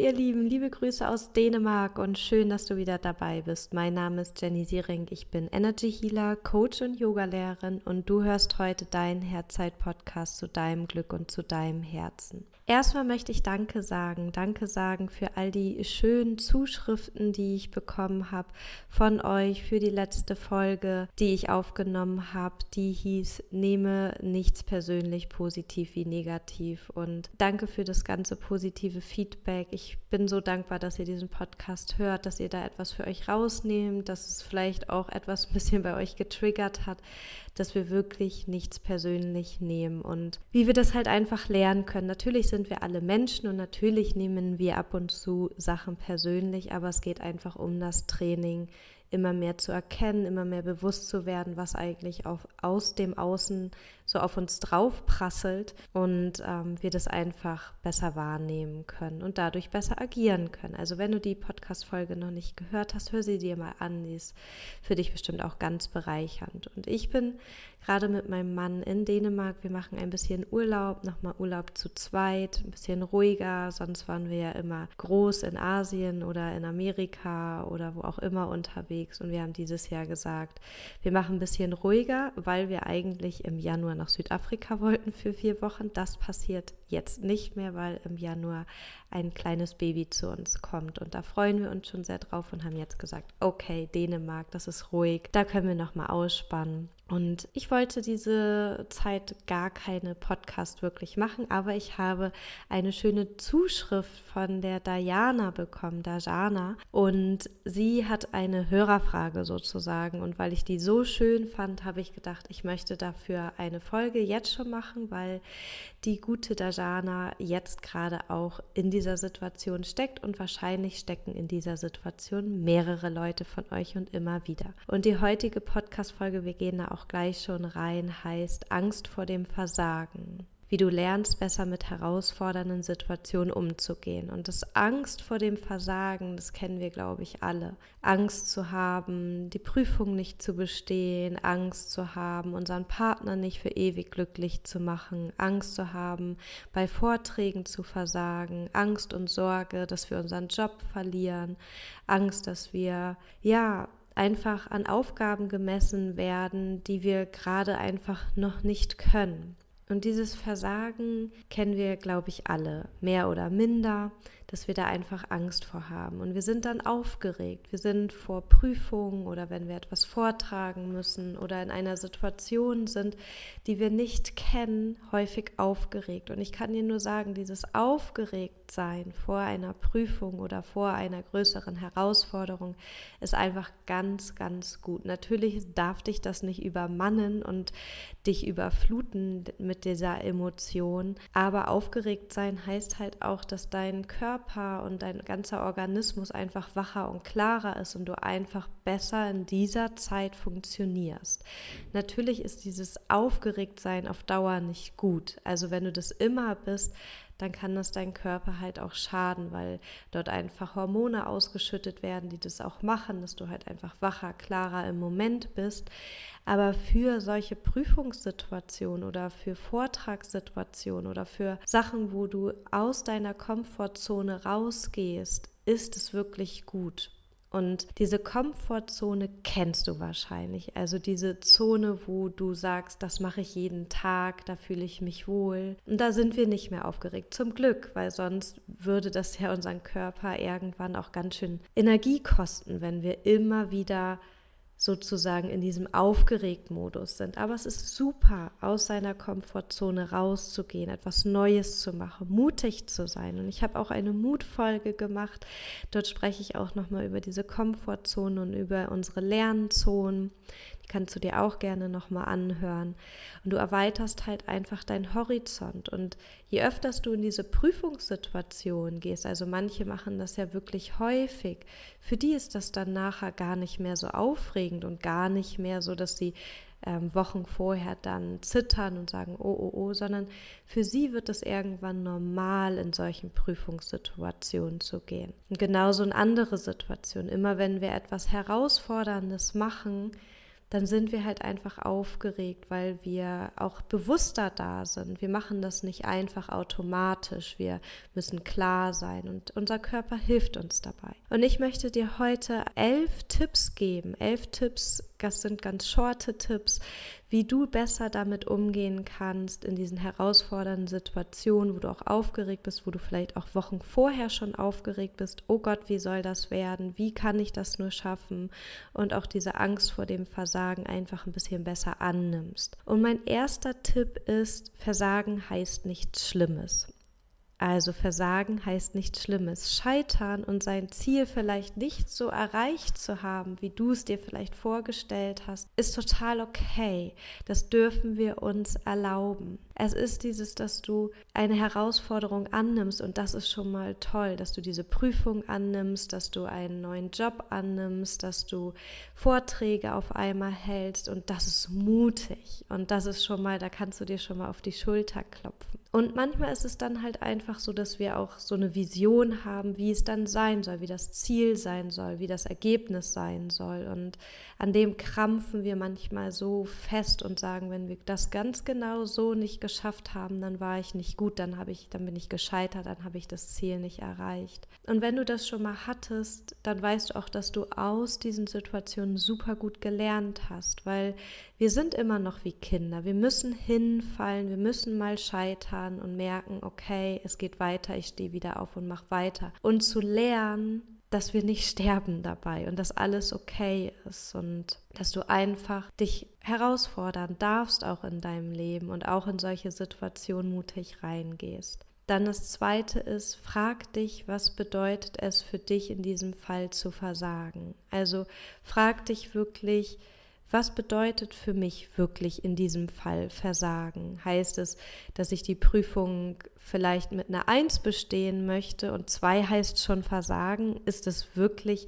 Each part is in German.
ihr Lieben, liebe Grüße aus Dänemark und schön, dass du wieder dabei bist. Mein Name ist Jenny Siering, ich bin Energy Healer, Coach und Yogalehrerin und du hörst heute deinen Herzzeit-Podcast zu deinem Glück und zu deinem Herzen. Erstmal möchte ich Danke sagen für all die schönen Zuschriften, die ich bekommen habe von euch für die letzte Folge, die ich aufgenommen habe, die hieß, nehme nichts persönlich, positiv wie negativ, und danke für das ganze positive Feedback. Ich bin so dankbar, dass ihr diesen Podcast hört, dass ihr da etwas für euch rausnehmt, dass es vielleicht auch etwas ein bisschen bei euch getriggert hat, dass wir wirklich nichts persönlich nehmen und wie wir das halt einfach lernen können. Natürlich sind wir alle Menschen und natürlich nehmen wir ab und zu Sachen persönlich, aber es geht einfach um das Training, immer mehr zu erkennen, immer mehr bewusst zu werden, was eigentlich aus dem Außen so auf uns drauf prasselt und wir das einfach besser wahrnehmen können und dadurch besser agieren können. Also wenn du die Podcast-Folge noch nicht gehört hast, hör sie dir mal an, die ist für dich bestimmt auch ganz bereichernd. Und ich bin gerade mit meinem Mann in Dänemark, wir machen ein bisschen Urlaub, nochmal Urlaub zu zweit, ein bisschen ruhiger, sonst waren wir ja immer groß in Asien oder in Amerika oder wo auch immer unterwegs und wir haben dieses Jahr gesagt, wir machen ein bisschen ruhiger, weil wir eigentlich im Januar nach Südafrika wollten für 4 Wochen. Das passiert jetzt nicht mehr, weil im Januar ein kleines Baby zu uns kommt und da freuen wir uns schon sehr drauf und haben jetzt gesagt, okay, Dänemark, das ist ruhig, da können wir nochmal ausspannen. Und ich wollte diese Zeit gar keine Podcast wirklich machen, aber ich habe eine schöne Zuschrift von der Dajana bekommen, und sie hat eine Hörerfrage sozusagen und weil ich die so schön fand, habe ich gedacht, ich möchte dafür eine Folge jetzt schon machen, weil die gute Dajana jetzt gerade auch in dieser Situation steckt und wahrscheinlich stecken in dieser Situation mehrere Leute von euch und immer wieder. Und die heutige Podcast-Folge, wir gehen da auch gleich schon rein, heißt Angst vor dem Versagen. Wie du lernst, besser mit herausfordernden Situationen umzugehen. Und das Angst vor dem Versagen, das kennen wir, glaube ich, alle. Angst zu haben, die Prüfung nicht zu bestehen, Angst zu haben, unseren Partner nicht für ewig glücklich zu machen, Angst zu haben, bei Vorträgen zu versagen, Angst und Sorge, dass wir unseren Job verlieren, Angst, dass wir, einfach an Aufgaben gemessen werden, die wir gerade einfach noch nicht können. Und dieses Versagen kennen wir, glaube ich, alle, mehr oder minder, dass wir da einfach Angst vor haben. Und wir sind dann aufgeregt. Wir sind vor Prüfungen oder wenn wir etwas vortragen müssen oder in einer Situation sind, die wir nicht kennen, häufig aufgeregt. Und ich kann dir nur sagen, dieses Aufgeregtsein vor einer Prüfung oder vor einer größeren Herausforderung ist einfach ganz, ganz gut. Natürlich darf dich das nicht übermannen und dich überfluten mit dieser Emotion, aber aufgeregt sein heißt halt auch, dass dein Körper und dein ganzer Organismus einfach wacher und klarer ist und du einfach besser in dieser Zeit funktionierst. Natürlich ist dieses Aufgeregtsein auf Dauer nicht gut. Also wenn du das immer bist, dann kann das dein Körper halt auch schaden, weil dort einfach Hormone ausgeschüttet werden, die das auch machen, dass du halt einfach wacher, klarer im Moment bist. Aber für solche Prüfungssituationen oder für Vortragssituationen oder für Sachen, wo du aus deiner Komfortzone rausgehst, ist es wirklich gut. Und diese Komfortzone kennst du wahrscheinlich, also diese Zone, wo du sagst, das mache ich jeden Tag, da fühle ich mich wohl. Und da sind wir nicht mehr aufgeregt, zum Glück, weil sonst würde das ja unseren Körper irgendwann auch ganz schön Energie kosten, wenn wir immer wieder sozusagen in diesem Aufgeregt-Modus sind. Aber es ist super, aus seiner Komfortzone rauszugehen, etwas Neues zu machen, mutig zu sein. Und ich habe auch eine Mutfolge gemacht. Dort spreche ich auch nochmal über diese Komfortzone und über unsere Lernzonen. Die kannst du dir auch gerne nochmal anhören. Und du erweiterst halt einfach deinen Horizont. Und je öfter du in diese Prüfungssituation gehst, also manche machen das ja wirklich häufig, für die ist das dann nachher gar nicht mehr so aufregend und gar nicht mehr so, dass sie Wochen vorher dann zittern und sagen, oh, sondern für sie wird es irgendwann normal, in solchen Prüfungssituationen zu gehen. Und genauso in andere Situationen. Immer wenn wir etwas Herausforderndes machen, dann sind wir halt einfach aufgeregt, weil wir auch bewusster da sind. Wir machen das nicht einfach automatisch. Wir müssen klar sein und unser Körper hilft uns dabei. Und ich möchte dir heute 11 Tipps geben. 11 Tipps, das sind ganz shorte Tipps, wie du besser damit umgehen kannst in diesen herausfordernden Situationen, wo du auch aufgeregt bist, wo du vielleicht auch Wochen vorher schon aufgeregt bist. Oh Gott, wie soll das werden? Wie kann ich das nur schaffen? Und auch diese Angst vor dem Versagen einfach ein bisschen besser annimmst. Und mein erster Tipp ist, Versagen heißt nichts Schlimmes. Also Versagen heißt nichts Schlimmes. Scheitern und sein Ziel vielleicht nicht so erreicht zu haben, wie du es dir vielleicht vorgestellt hast, ist total okay. Das dürfen wir uns erlauben. Es ist dieses, dass du eine Herausforderung annimmst und das ist schon mal toll, dass du diese Prüfung annimmst, dass du einen neuen Job annimmst, dass du Vorträge auf einmal hältst und das ist mutig und das ist schon mal, da kannst du dir schon mal auf die Schulter klopfen. Und manchmal ist es dann halt einfach so, dass wir auch so eine Vision haben, wie es dann sein soll, wie das Ziel sein soll, wie das Ergebnis sein soll und an dem krampfen wir manchmal so fest und sagen, wenn wir das ganz genau so nicht geschafft haben, dann war ich nicht gut, dann bin ich gescheitert, dann habe ich das Ziel nicht erreicht. Und wenn du das schon mal hattest, dann weißt du auch, dass du aus diesen Situationen super gut gelernt hast, weil wir sind immer noch wie Kinder. Wir müssen hinfallen, wir müssen mal scheitern und merken, okay, es geht weiter, ich stehe wieder auf und mache weiter. Und zu lernen, dass wir nicht sterben dabei und dass alles okay ist und dass du einfach dich herausfordern darfst auch in deinem Leben und auch in solche Situationen mutig reingehst. Dann das Zweite ist, frag dich, was bedeutet es für dich in diesem Fall zu versagen? Also frag dich wirklich, was bedeutet für mich wirklich in diesem Fall Versagen? Heißt es, dass ich die Prüfung vielleicht mit einer 1 bestehen möchte und 2 heißt schon Versagen? Ist es wirklich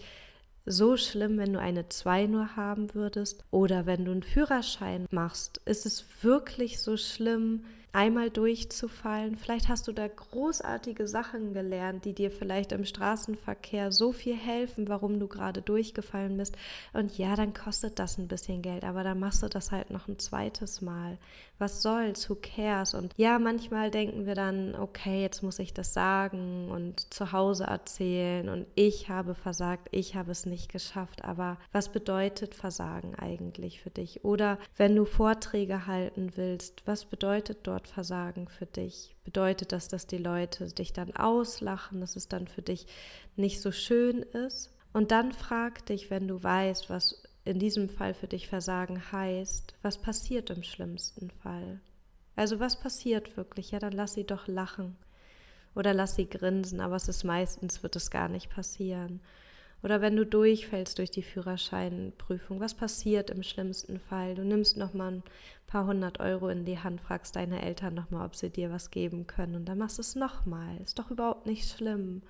so schlimm, wenn du eine 2 nur haben würdest? Oder wenn du einen Führerschein machst, ist es wirklich so schlimm, einmal durchzufallen? Vielleicht hast du da großartige Sachen gelernt, die dir vielleicht im Straßenverkehr so viel helfen, warum du gerade durchgefallen bist. Und ja, dann kostet das ein bisschen Geld, aber dann machst du das halt noch ein zweites Mal. Was soll's? Who cares? Und ja, manchmal denken wir dann, okay, jetzt muss ich das sagen und zu Hause erzählen und ich habe versagt, ich habe es nicht geschafft. Aber was bedeutet Versagen eigentlich für dich? Oder wenn du Vorträge halten willst, was bedeutet dort Versagen für dich? Bedeutet das, dass die Leute dich dann auslachen, dass es dann für dich nicht so schön ist? Und dann frag dich, wenn du weißt, was in diesem Fall für dich Versagen heißt, was passiert im schlimmsten Fall? Also was passiert wirklich? Ja, dann lass sie doch lachen oder lass sie grinsen, aber wird es gar nicht passieren. Oder wenn du durchfällst durch die Führerscheinprüfung, was passiert im schlimmsten Fall? Du nimmst nochmal ein paar 100 Euro in die Hand, fragst deine Eltern nochmal, ob sie dir was geben können und dann machst du es nochmal. Ist doch überhaupt nicht schlimm.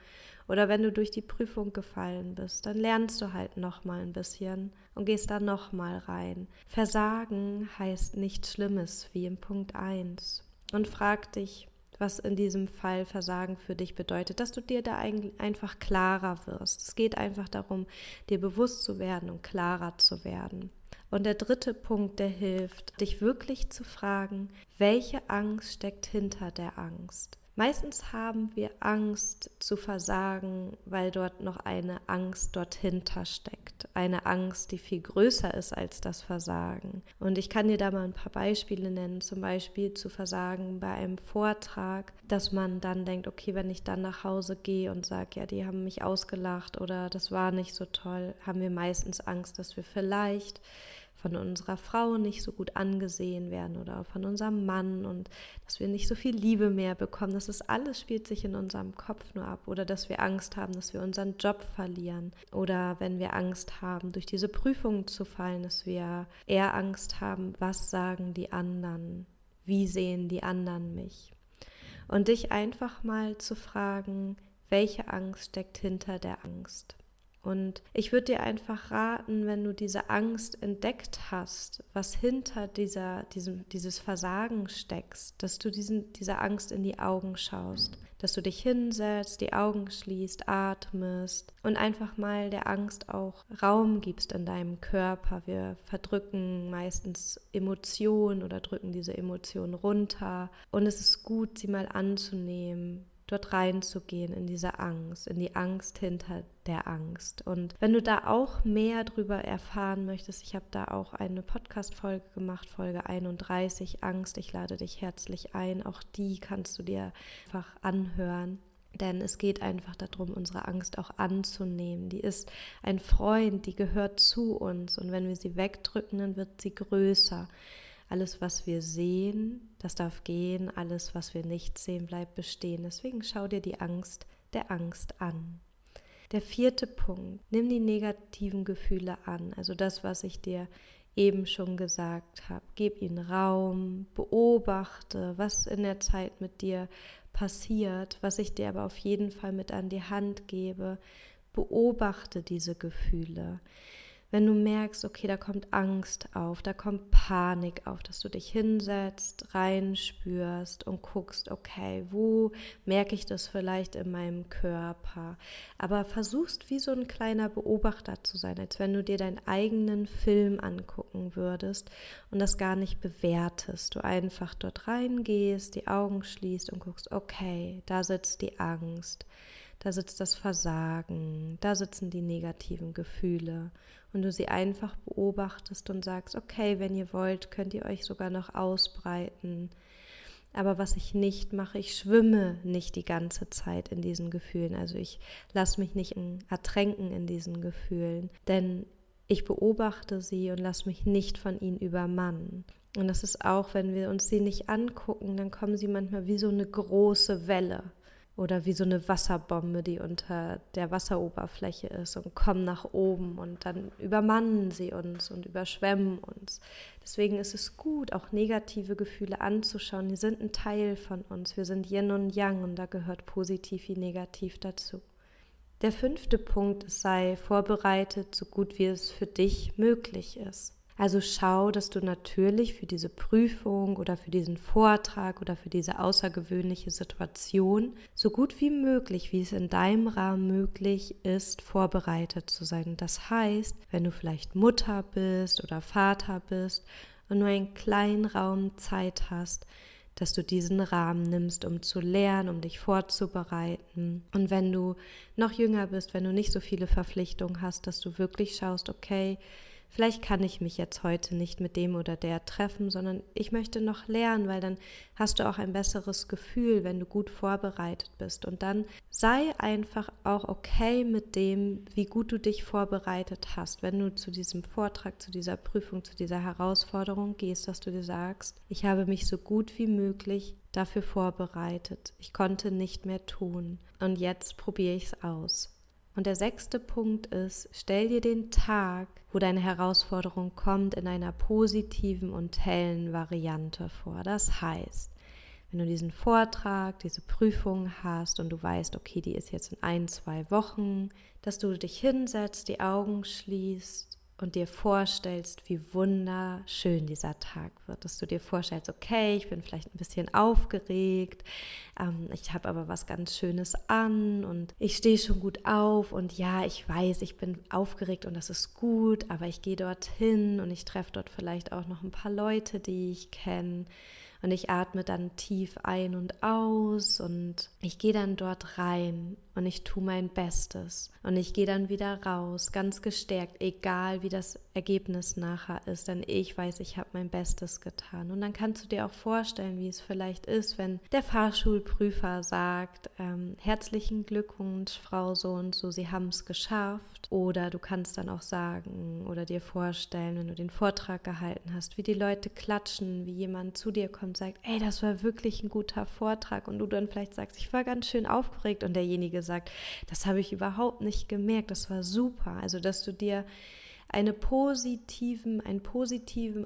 Oder wenn du durch die Prüfung gefallen bist, dann lernst du halt nochmal ein bisschen und gehst da nochmal rein. Versagen heißt nichts Schlimmes, wie im Punkt 1. Und frag dich, was in diesem Fall Versagen für dich bedeutet, dass du dir da einfach klarer wirst. Es geht einfach darum, dir bewusst zu werden und klarer zu werden. Und der dritte Punkt, der hilft, dich wirklich zu fragen, welche Angst steckt hinter der Angst? Meistens haben wir Angst zu versagen, weil dort noch eine Angst dorthinter steckt. Eine Angst, die viel größer ist als das Versagen. Und ich kann dir da mal ein paar Beispiele nennen, zum Beispiel zu versagen bei einem Vortrag, dass man dann denkt, okay, wenn ich dann nach Hause gehe und sage, ja, die haben mich ausgelacht oder das war nicht so toll, haben wir meistens Angst, dass wir vielleicht von unserer Frau nicht so gut angesehen werden oder von unserem Mann und dass wir nicht so viel Liebe mehr bekommen. Das ist alles, spielt sich in unserem Kopf nur ab. Oder dass wir Angst haben, dass wir unseren Job verlieren. Oder wenn wir Angst haben, durch diese Prüfungen zu fallen, dass wir eher Angst haben, was sagen die anderen? Wie sehen die anderen mich? Und dich einfach mal zu fragen, welche Angst steckt hinter der Angst? Und ich würde dir einfach raten, wenn du diese Angst entdeckt hast, was hinter dieses Versagen steckst, dass du dieser Angst in die Augen schaust, dass du dich hinsetzt, die Augen schließt, atmest und einfach mal der Angst auch Raum gibst in deinem Körper. Wir verdrücken meistens Emotionen oder drücken diese Emotionen runter und es ist gut, sie mal anzunehmen, dort reinzugehen in diese Angst, in die Angst hinter der Angst. Und wenn du da auch mehr drüber erfahren möchtest, ich habe da auch eine Podcast-Folge gemacht, Folge 31, Angst, ich lade dich herzlich ein, auch die kannst du dir einfach anhören. Denn es geht einfach darum, unsere Angst auch anzunehmen. Die ist ein Freund, die gehört zu uns und wenn wir sie wegdrücken, dann wird sie größer. Alles, was wir sehen, das darf gehen. Alles, was wir nicht sehen, bleibt bestehen. Deswegen schau dir die Angst der Angst an. Der 4. Punkt, nimm die negativen Gefühle an. Also das, was ich dir eben schon gesagt habe. Gib ihnen Raum, beobachte, was in der Zeit mit dir passiert. Was ich dir aber auf jeden Fall mit an die Hand gebe, beobachte diese Gefühle. Wenn du merkst, okay, da kommt Angst auf, da kommt Panik auf, dass du dich hinsetzt, reinspürst und guckst, okay, wo merke ich das vielleicht in meinem Körper? Aber versuchst wie so ein kleiner Beobachter zu sein, als wenn du dir deinen eigenen Film angucken würdest und das gar nicht bewertest. Du einfach dort reingehst, die Augen schließt und guckst, okay, da sitzt die Angst. Da sitzt das Versagen, da sitzen die negativen Gefühle und du sie einfach beobachtest und sagst, okay, wenn ihr wollt, könnt ihr euch sogar noch ausbreiten. Aber was ich nicht mache, ich schwimme nicht die ganze Zeit in diesen Gefühlen. Also ich lasse mich nicht ertränken in diesen Gefühlen, denn ich beobachte sie und lasse mich nicht von ihnen übermannen. Und das ist auch, wenn wir uns sie nicht angucken, dann kommen sie manchmal wie so eine große Welle. Oder wie so eine Wasserbombe, die unter der Wasseroberfläche ist und kommen nach oben und dann übermannen sie uns und überschwemmen uns. Deswegen ist es gut, auch negative Gefühle anzuschauen. Die sind ein Teil von uns. Wir sind Yin und Yang und da gehört positiv wie negativ dazu. Der 5. Punkt ist, sei vorbereitet, so gut wie es für dich möglich ist. Also schau, dass du natürlich für diese Prüfung oder für diesen Vortrag oder für diese außergewöhnliche Situation so gut wie möglich, wie es in deinem Rahmen möglich ist, vorbereitet zu sein. Das heißt, wenn du vielleicht Mutter bist oder Vater bist und nur einen kleinen Raum Zeit hast, dass du diesen Rahmen nimmst, um zu lernen, um dich vorzubereiten. Und wenn du noch jünger bist, wenn du nicht so viele Verpflichtungen hast, dass du wirklich schaust, okay, vielleicht kann ich mich jetzt heute nicht mit dem oder der treffen, sondern ich möchte noch lernen, weil dann hast du auch ein besseres Gefühl, wenn du gut vorbereitet bist. Und dann sei einfach auch okay mit dem, wie gut du dich vorbereitet hast. Wenn du zu diesem Vortrag, zu dieser Prüfung, zu dieser Herausforderung gehst, dass du dir sagst, ich habe mich so gut wie möglich dafür vorbereitet. Ich konnte nicht mehr tun. Und jetzt probiere ich es aus. Und der 6. Punkt ist, stell dir den Tag, wo deine Herausforderung kommt, in einer positiven und hellen Variante vor. Das heißt, wenn du diesen Vortrag, diese Prüfung hast und du weißt, okay, die ist jetzt in 1-2 Wochen, dass du dich hinsetzt, die Augen schließt und dir vorstellst, wie wunderschön dieser Tag wird. Dass du dir vorstellst, okay, ich bin vielleicht ein bisschen aufgeregt, ich habe aber was ganz Schönes an und ich stehe schon gut auf und ja, ich weiß, ich bin aufgeregt und das ist gut, aber ich gehe dorthin und ich treffe dort vielleicht auch noch ein paar Leute, die ich kenne. Und ich atme dann tief ein und aus und ich gehe dann dort rein und ich tue mein Bestes. Und ich gehe dann wieder raus, ganz gestärkt, egal wie das Ergebnis nachher ist. Denn ich weiß, ich habe mein Bestes getan. Und dann kannst du dir auch vorstellen, wie es vielleicht ist, wenn der Fahrschulprüfer sagt, herzlichen Glückwunsch, Frau so und so, Sie haben es geschafft. Oder du kannst dann auch sagen oder dir vorstellen, wenn du den Vortrag gehalten hast, wie die Leute klatschen, wie jemand zu dir kommt und sagt, ey, das war wirklich ein guter Vortrag und du dann vielleicht sagst, ich war ganz schön aufgeregt und derjenige sagt, das habe ich überhaupt nicht gemerkt, das war super. Also, dass du dir einen positiven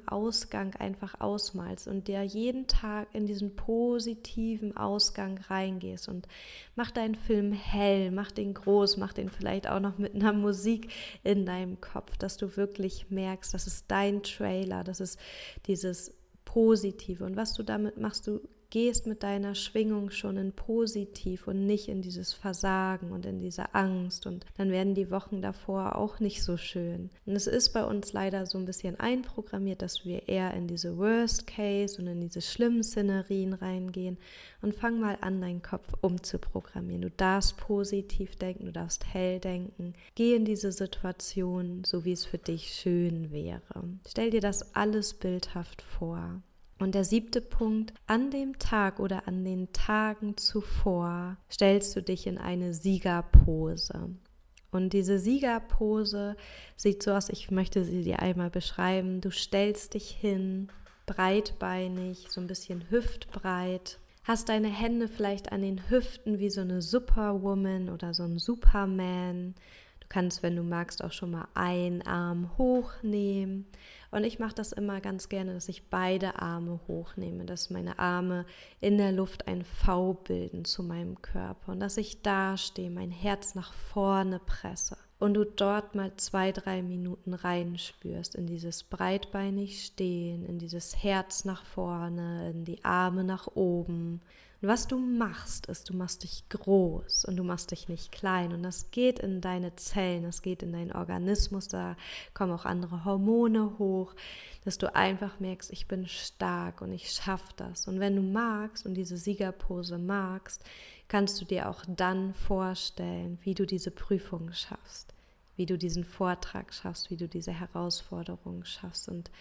Ausgang einfach ausmalst und dir jeden Tag in diesen positiven Ausgang reingehst und mach deinen Film hell, mach den groß, mach den vielleicht auch noch mit einer Musik in deinem Kopf, dass du wirklich merkst, das ist dein Trailer, das ist dieses Positive. Und was du damit machst, du gehst mit deiner Schwingung schon in positiv und nicht in dieses Versagen und in diese Angst, und dann werden die Wochen davor auch nicht so schön. Und es ist bei uns leider so ein bisschen einprogrammiert, dass wir eher in diese Worst Case und in diese schlimmen Szenerien reingehen, und fang mal an, deinen Kopf umzuprogrammieren. Du darfst positiv denken, du darfst hell denken. Geh in diese Situation, so wie es für dich schön wäre. Stell dir das alles bildhaft vor. Und der 7. Punkt, an dem Tag oder an den Tagen zuvor stellst du dich in eine Siegerpose. Und diese Siegerpose sieht so aus, ich möchte sie dir einmal beschreiben. Du stellst dich hin, breitbeinig, so ein bisschen hüftbreit, hast deine Hände vielleicht an den Hüften wie so eine Superwoman oder so ein Superman. Du kannst, wenn du magst, auch schon mal einen Arm hochnehmen. Und ich mache das immer ganz gerne, dass ich beide Arme hochnehme, dass meine Arme in der Luft ein V bilden zu meinem Körper und dass ich da stehe, mein Herz nach vorne presse und du dort mal 2-3 Minuten reinspürst in dieses breitbeinig Stehen, in dieses Herz nach vorne, in die Arme nach oben. Und was du machst, ist, du machst dich groß und du machst dich nicht klein. Und das geht in deine Zellen, das geht in deinen Organismus, da kommen auch andere Hormone hoch, dass du einfach merkst, ich bin stark und ich schaffe das. Und wenn du magst und diese Siegerpose magst, kannst du dir auch dann vorstellen, wie du diese Prüfung schaffst, wie du diesen Vortrag schaffst, wie du diese Herausforderung schaffst. Und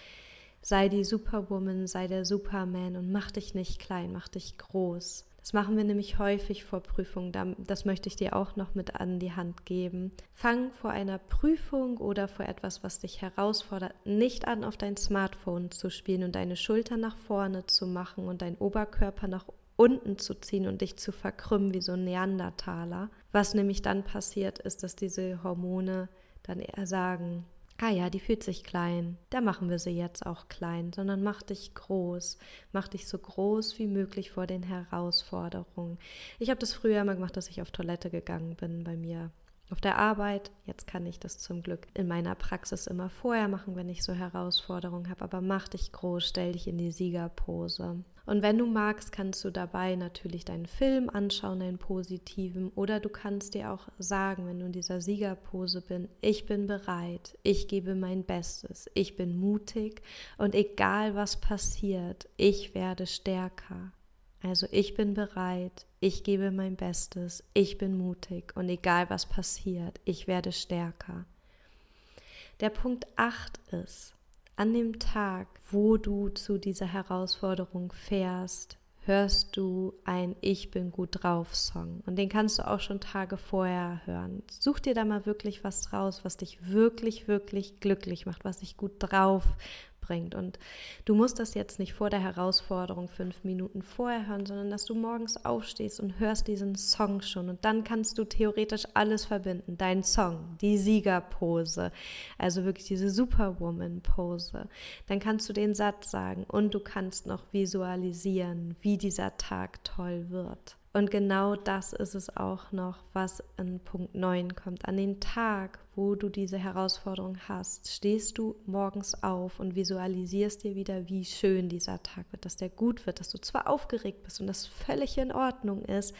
sei die Superwoman, sei der Superman und mach dich nicht klein, mach dich groß. Das machen wir nämlich häufig vor Prüfungen, das möchte ich dir auch noch mit an die Hand geben. Fang vor einer Prüfung oder vor etwas, was dich herausfordert, nicht an, auf dein Smartphone zu spielen und deine Schultern nach vorne zu machen und deinen Oberkörper nach unten zu ziehen und dich zu verkrümmen wie so ein Neandertaler. Was nämlich dann passiert, ist, dass diese Hormone dann eher sagen, ah ja, die fühlt sich klein, da machen wir sie jetzt auch klein, sondern mach dich groß, mach dich so groß wie möglich vor den Herausforderungen. Ich habe das früher immer gemacht, dass ich auf Toilette gegangen bin bei mir auf der Arbeit. Jetzt kann ich das zum Glück in meiner Praxis immer vorher machen, wenn ich so Herausforderungen habe, aber mach dich groß, stell dich in die Siegerpose. Und wenn du magst, kannst du dabei natürlich deinen Film anschauen, deinen positiven, oder du kannst dir auch sagen, wenn du in dieser Siegerpose bist, ich bin bereit, ich gebe mein Bestes, ich bin mutig und egal was passiert, ich werde stärker. Also ich bin bereit, ich gebe mein Bestes, ich bin mutig und egal was passiert, ich werde stärker. Der Punkt 8 ist, an dem Tag, wo du zu dieser Herausforderung fährst, hörst du ein Ich bin gut drauf Song. Und den kannst du auch schon Tage vorher hören. Such dir da mal wirklich was raus, was dich wirklich, wirklich glücklich macht, was dich gut drauf bringt. Und du musst das jetzt nicht vor der Herausforderung 5 Minuten vorher hören, sondern dass du morgens aufstehst und hörst diesen Song schon. Und dann kannst du theoretisch alles verbinden. Dein Song, die Siegerpose, also wirklich diese Superwoman-Pose. Dann kannst du den Satz sagen und du kannst noch visualisieren, wie dieser Tag toll wird. Und genau das ist es auch noch, was in Punkt 9 kommt. An den Tag, wo du diese Herausforderung hast, stehst du morgens auf und visualisierst dir wieder, wie schön dieser Tag wird, dass der gut wird, dass du zwar aufgeregt bist und das völlig in Ordnung ist,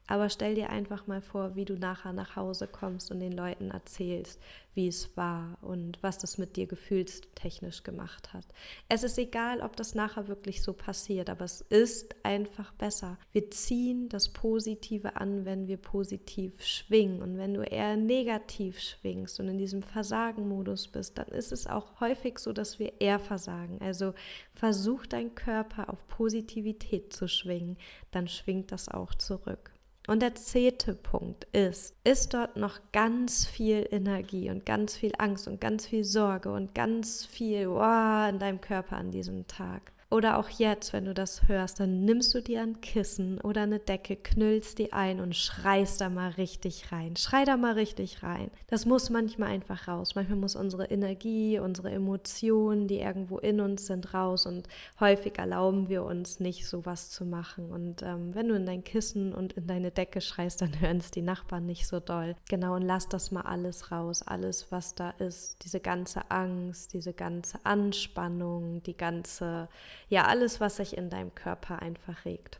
aber stell dir einfach mal vor, wie du nachher nach Hause kommst und den Leuten erzählst, wie es war und was das mit dir gefühlstechnisch gemacht hat. Es ist egal, ob das nachher wirklich so passiert, aber es ist einfach besser. Wir ziehen das Positive an, wenn wir positiv schwingen. Und wenn du eher negativ schwingst und in diesem Versagen-Modus bist, dann ist es auch häufig so, dass wir eher versagen. Also versuch dein Körper auf Positivität zu schwingen, dann schwingt das auch zurück. Und der 10. Punkt ist dort noch ganz viel Energie und ganz viel Angst und ganz viel Sorge und ganz viel in deinem Körper an diesem Tag. Oder auch jetzt, wenn du das hörst, dann nimmst du dir ein Kissen oder eine Decke, knüllst die ein und schreist da mal richtig rein. Schrei da mal richtig rein. Das muss manchmal einfach raus. Manchmal muss unsere Energie, unsere Emotionen, die irgendwo in uns sind, raus. Und häufig erlauben wir uns nicht, sowas zu machen. Und wenn du in dein Kissen und in deine Decke schreist, dann hören es die Nachbarn nicht so doll. Genau, und lass das mal alles raus. Alles, was da ist. Diese ganze Angst, diese ganze Anspannung, die ganze... Ja, alles, was sich in deinem Körper einfach regt.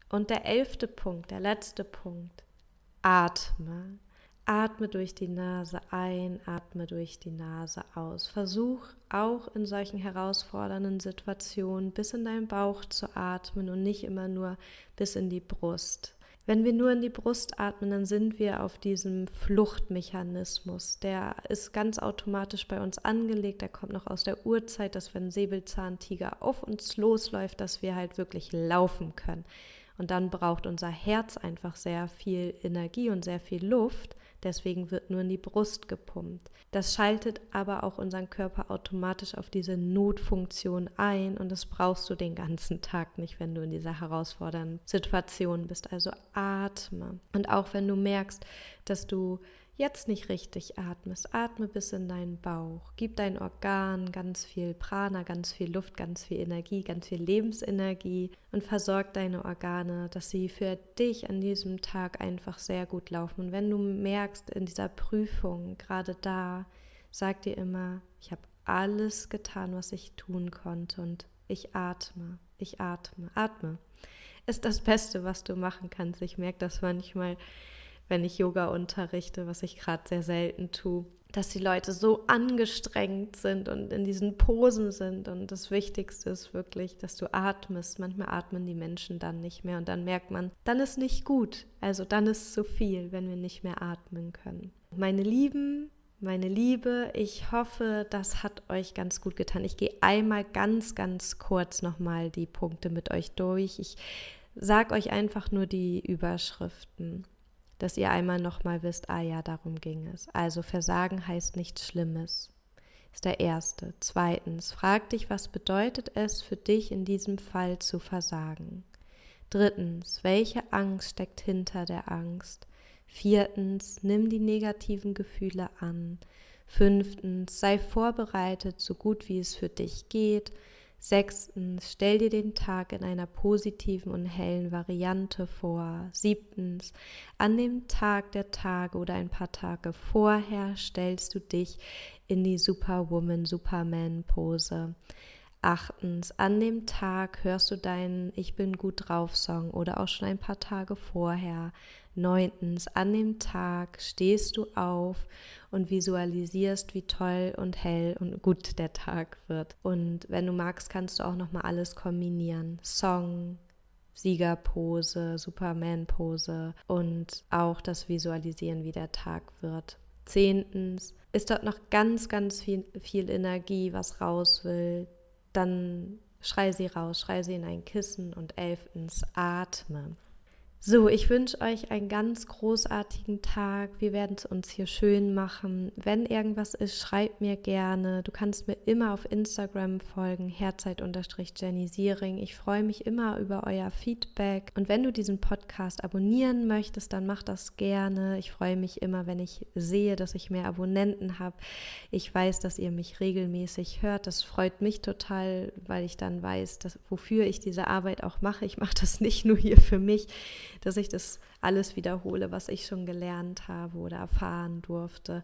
Und der 11. Punkt, der letzte Punkt, atme. Atme durch die Nase ein, atme durch die Nase aus. Versuch auch in solchen herausfordernden Situationen bis in deinen Bauch zu atmen und nicht immer nur bis in die Brust. Wenn wir nur in die Brust atmen, dann sind wir auf diesem Fluchtmechanismus. Der ist ganz automatisch bei uns angelegt. Der kommt noch aus der Urzeit, dass wenn ein Säbelzahntiger auf uns losläuft, dass wir halt wirklich laufen können. Und dann braucht unser Herz einfach sehr viel Energie und sehr viel Luft. Deswegen wird nur in die Brust gepumpt. Das schaltet aber auch unseren Körper automatisch auf diese Notfunktion ein und das brauchst du den ganzen Tag nicht, wenn du in dieser herausfordernden Situation bist. Also atme. Und auch wenn du merkst, dass du jetzt nicht richtig atmest, atme bis in deinen Bauch. Gib deinen Organen ganz viel Prana, ganz viel Luft, ganz viel Energie, ganz viel Lebensenergie und versorg deine Organe, dass sie für dich an diesem Tag einfach sehr gut laufen. Und wenn du merkst in dieser Prüfung, gerade da, sag dir immer, ich habe alles getan, was ich tun konnte und ich atme, atme. Ist das Beste, was du machen kannst. Ich merke das manchmal, wenn ich Yoga unterrichte, was ich gerade sehr selten tue, dass die Leute so angestrengt sind und in diesen Posen sind. Und das Wichtigste ist wirklich, dass du atmest. Manchmal atmen die Menschen dann nicht mehr und dann merkt man, dann ist nicht gut. Also dann ist zu viel, wenn wir nicht mehr atmen können. Meine Lieben, meine Liebe, ich hoffe, das hat euch ganz gut getan. Ich gehe einmal ganz, ganz kurz nochmal die Punkte mit euch durch. Ich sage euch einfach nur die Überschriften, dass ihr einmal nochmal wisst, ja, darum ging es. Also Versagen heißt nichts Schlimmes, ist der erste. Zweitens, frag dich, was bedeutet es für dich in diesem Fall zu versagen? Drittens, welche Angst steckt hinter der Angst? Viertens, nimm die negativen Gefühle an. Fünftens, sei vorbereitet, so gut wie es für dich geht. Sechstens, stell dir den Tag in einer positiven und hellen Variante vor. Siebtens, an dem Tag der Tage oder ein paar Tage vorher stellst du dich in die Superwoman, Superman-Pose. Achtens, an dem Tag hörst du deinen Ich bin gut drauf Song oder auch schon ein paar Tage vorher. Neuntens, an dem Tag stehst du auf und visualisierst, wie toll und hell und gut der Tag wird. Und wenn du magst, kannst du auch nochmal alles kombinieren. Song, Siegerpose, Superman-Pose und auch das Visualisieren, wie der Tag wird. Zehntens, ist dort noch ganz, ganz viel Energie, was raus will, dann schrei sie raus, schrei sie in ein Kissen. Und 11. atme. So, ich wünsche euch einen ganz großartigen Tag. Wir werden es uns hier schön machen. Wenn irgendwas ist, schreibt mir gerne. Du kannst mir immer auf Instagram folgen, herzeit_Jenny-Siering. Ich freue mich immer über euer Feedback. Und wenn du diesen Podcast abonnieren möchtest, dann mach das gerne. Ich freue mich immer, wenn ich sehe, dass ich mehr Abonnenten habe. Ich weiß, dass ihr mich regelmäßig hört. Das freut mich total, weil ich dann weiß, wofür ich diese Arbeit auch mache. Ich mache das nicht nur hier für mich, dass ich das alles wiederhole, was ich schon gelernt habe oder erfahren durfte.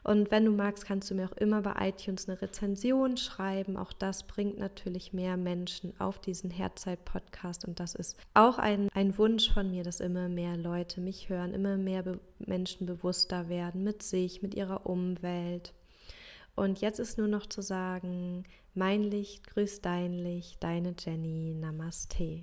Und wenn du magst, kannst du mir auch immer bei iTunes eine Rezension schreiben. Auch das bringt natürlich mehr Menschen auf diesen Herzeit-Podcast. Und das ist auch ein Wunsch von mir, dass immer mehr Leute mich hören, immer mehr Menschen bewusster werden mit sich, mit ihrer Umwelt. Und jetzt ist nur noch zu sagen, mein Licht grüßt dein Licht, deine Jenny, Namaste.